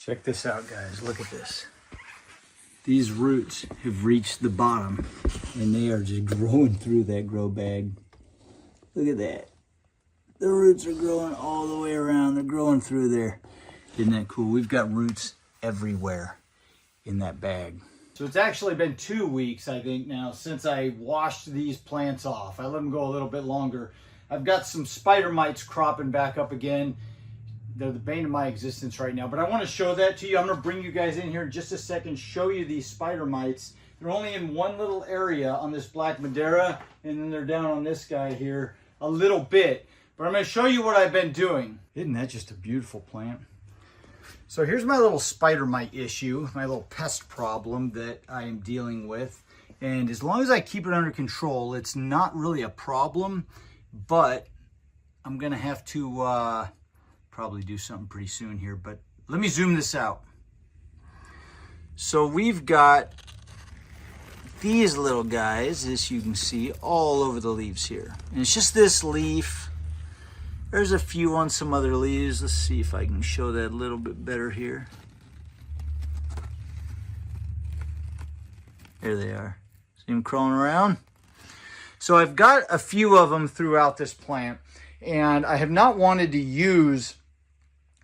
Check this out, guys. Look at this. These roots have reached the bottom and they are just growing through that grow bag. Look at that. The roots are growing all the way around. They're growing through there. Isn't that cool? We've got roots everywhere in that bag. So it's actually been 2 weeks, I think now, since I washed these plants off. I let them go a little bit longer. I've got some spider mites cropping back up again. They're the bane of my existence right now, but I want to show that to you. I'm going to bring you guys in here in just a second, show you these spider mites. They're only in one little area on this black Madeira, and then they're down on this guy here a little bit. But I'm going to show you what I've been doing. Isn't that just a beautiful plant? So here's my little spider mite issue, my little pest problem that I am dealing with. And as long as I keep it under control, it's not really a problem, but I'm going to have to probably do something pretty soon here, but let me zoom this out. So we've got these little guys, as you can see, all over the leaves here. And it's just this leaf. There's a few on some other leaves. Let's see if I can show that a little bit better here. There they are. See them crawling around? So I've got a few of them throughout this plant, and I have not wanted to use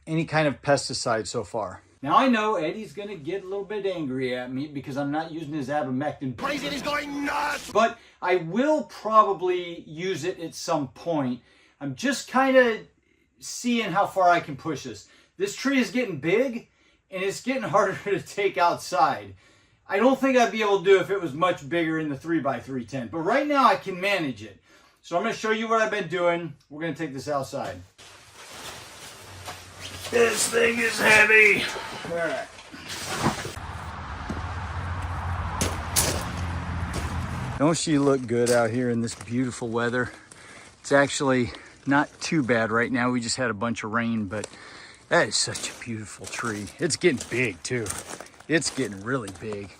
any kind of pesticide so far. Now I know Eddie's gonna get a little bit angry at me because I'm not using his abamectin. Crazy, he's going nuts! But I will probably use it at some point. I'm just kind of seeing how far I can push this. This tree is getting big and it's getting harder to take outside. I don't think I'd be able to do it if it was much bigger in the 3x3 tent, but right now I can manage it. So I'm gonna show you what I've been doing. We're gonna take this outside. This thing is heavy. All right. Don't she look good out here in this beautiful weather? It's actually not too bad right now. We just had a bunch of rain, but that is such a beautiful tree. It's getting big too. It's getting really big,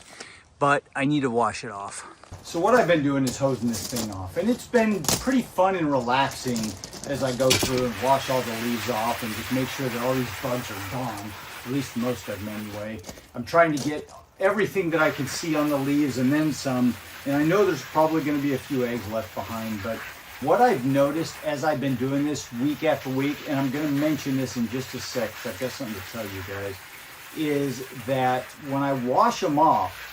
but I need to wash it off. So what I've been doing is hosing this thing off, and it's been pretty fun and relaxing as I go through and wash all the leaves off and just make sure that all these bugs are gone, at least most of them anyway. I'm trying to get everything that I can see on the leaves and then some, and I know there's probably going to be a few eggs left behind, but what I've noticed as I've been doing this week after week, and I'm going to mention this in just a sec, because I've got something to tell you guys, is that when I wash them off,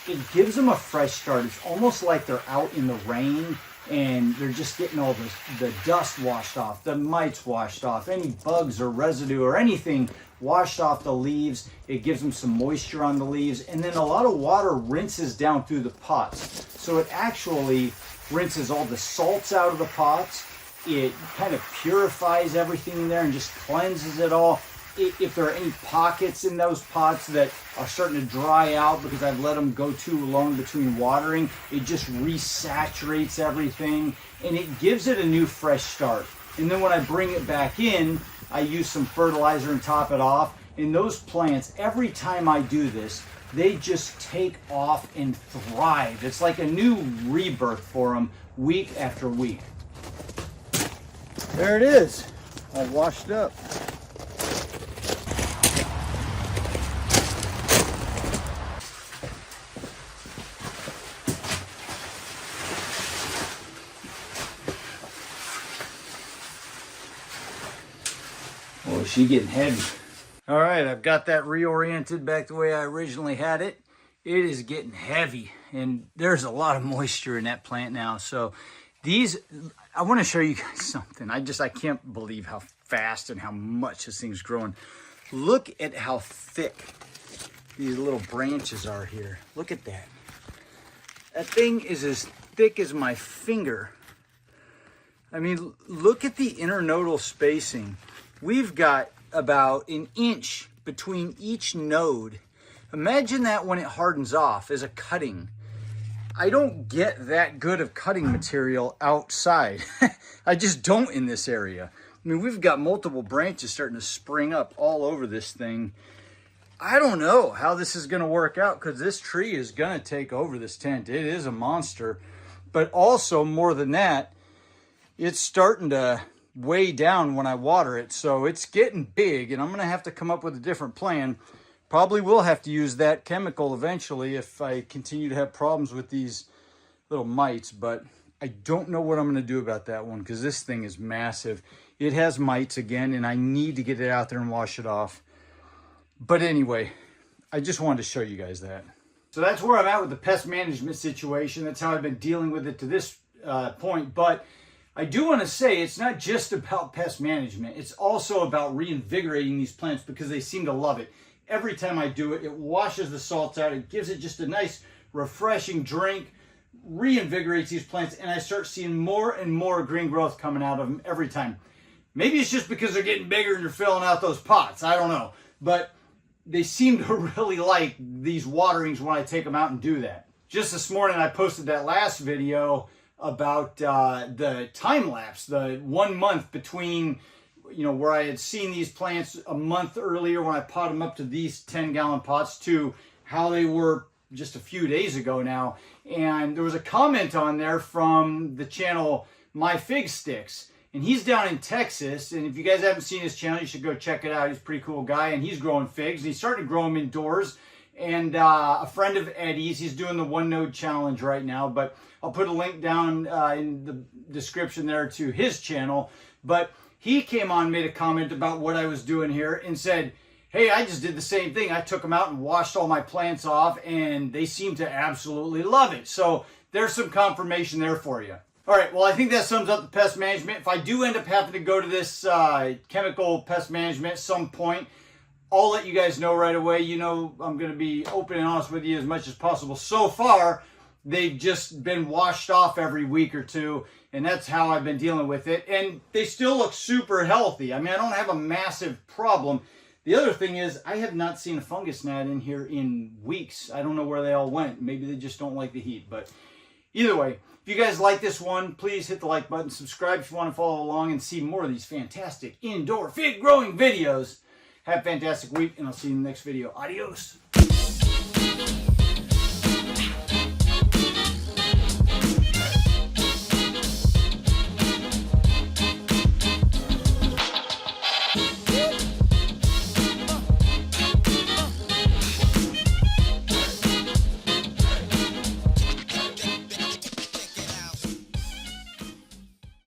it gives them a fresh start. It's almost like they're out in the rain and they're just getting all the dust washed off, the mites washed off, any bugs or residue or anything washed off the leaves. It gives them some moisture on the leaves, and then a lot of water rinses down through the pots. So it actually rinses all the salts out of the pots. It kind of purifies everything in there and just cleanses it all. If there are any pockets in those pots that are starting to dry out because I've let them go too long between watering, it just resaturates everything and it gives it a new fresh start. And then when I bring it back in, I use some fertilizer and top it off. And those plants, every time I do this, they just take off and thrive. It's like a new rebirth for them week after week. There it is, all washed up. Oh, she's getting heavy. All right, I've got that reoriented back the way I originally had it. It is getting heavy, and there's a lot of moisture in that plant now. So these, I want to show you guys something. I can't believe how fast and how much this thing's growing. Look at how thick these little branches are here. Look at that. That thing is as thick as my finger. I mean, look at the internodal spacing. We've got about an inch between each node. Imagine that when it hardens off as a cutting. I don't get that good of cutting material outside. I just don't in this area. I mean, we've got multiple branches starting to spring up all over this thing. I don't know how this is going to work out because this tree is going to take over this tent. It is a monster. But also, more than that, it's starting to way down when I water it. So it's getting big, and I'm going to have to come up with a different plan. Probably will have to use that chemical eventually if I continue to have problems with these little mites, but I don't know what I'm going to do about that one because this thing is massive. It has mites again, and I need to get it out there and wash it off. But anyway, I just wanted to show you guys that. So that's where I'm at with the pest management situation. That's how I've been dealing with it to this point. But I do want to say it's not just about pest management. It's also about reinvigorating these plants because they seem to love it. Every time I do it, it washes the salts out. It gives it just a nice, refreshing drink, reinvigorates these plants, and I start seeing more and more green growth coming out of them every time. Maybe it's just because they're getting bigger and you're filling out those pots. I don't know. But they seem to really like these waterings when I take them out and do that. Just this morning, I posted that last video about the time lapse, the 1 month between, where I had seen these plants a month earlier when I potted them up to these 10-gallon pots to how they were just a few days ago now. And there was a comment on there from the channel My Fig Sticks. And he's down in Texas, and if you guys haven't seen his channel, you should go check it out. He's a pretty cool guy, and he's growing figs, and he's starting to grow them indoors. And a friend of Eddie's, he's doing the 1-node challenge right now, but I'll put a link down in the description there to his channel. But he came on, made a comment about what I was doing here, and said, hey, I just did the same thing. I took them out and washed all my plants off, and they seem to absolutely love it. So there's some confirmation there for you. All right, well, I think that sums up the pest management. If I do end up having to go to this chemical pest management at some point, I'll let you guys know right away. I'm going to be open and honest with you as much as possible. So far, they've just been washed off every week or two, and that's how I've been dealing with it. And they still look super healthy. I mean, I don't have a massive problem. The other thing is, I have not seen a fungus gnat in here in weeks. I don't know where they all went. Maybe they just don't like the heat, but either way, if you guys like this one, please hit the like button, subscribe if you want to follow along and see more of these fantastic indoor fig growing videos. Have a fantastic week, and I'll see you in the next video. Adios.